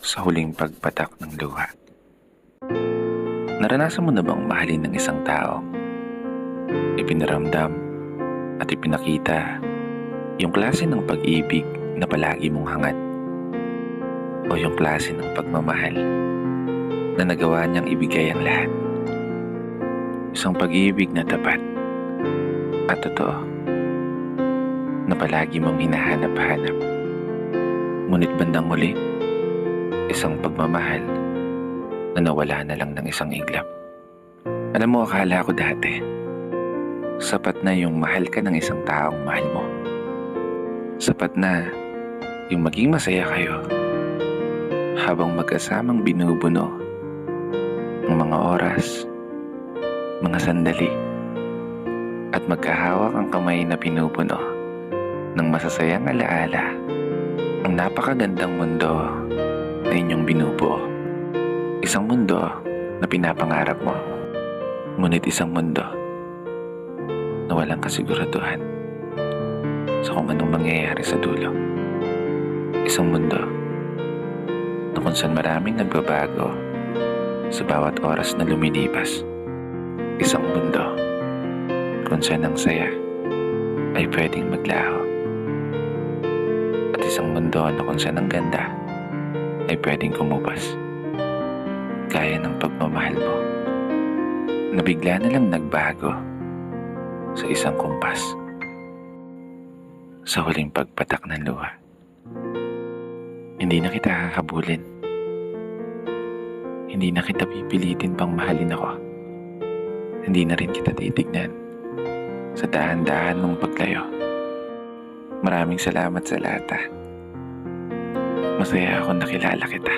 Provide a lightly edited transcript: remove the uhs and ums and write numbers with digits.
sa huling pagpatak ng luha. Naranasan mo na bang mahalin ng isang tao? Ipinaramdam at ipinakita yung klase ng pag-ibig na palagi mong hangad, o yung klase ng pagmamahal na nagawa niyang ibigay ang lahat. Isang pag-ibig na tapat at totoo na palagi mong hinahanap-hanap. Ngunit bandang huli, isang pagmamahal na nawala na lang ng isang iglap. Alam mo, akala ko dati, sapat na yung mahal ka ng isang taong mahal mo. Sapat na yung maging masaya kayo habang magkasamang binubuno ng mga oras, mga sandali, at magkahawak ang kamay na pinupuno ng masasayang alaala ang napakagandang mundo na inyong binubuo. Isang mundo na pinapangarap mo, ngunit isang mundo na walang kasiguraduhan sa kung anong mangyayari sa dulo. Isang mundo na kung saan maraming nagbabago sa bawat oras na lumilipas. Isang mundo kung saan ang saya ay pwedeng maglaho. At isang mundo na kung saan ang ganda ay pwedeng kumubas. Gaya ng pagmamahal mo na bigla na lang nagbago sa isang kumpas sa huling pagpatak ng luha. Hindi na kita hahabulin. Hindi na kita pipilitin pang mahalin ako. Hindi na rin kita titignan sa dahan-dahan mong paglayo. Maraming salamat sa lahat. Masaya akong nakilala kita.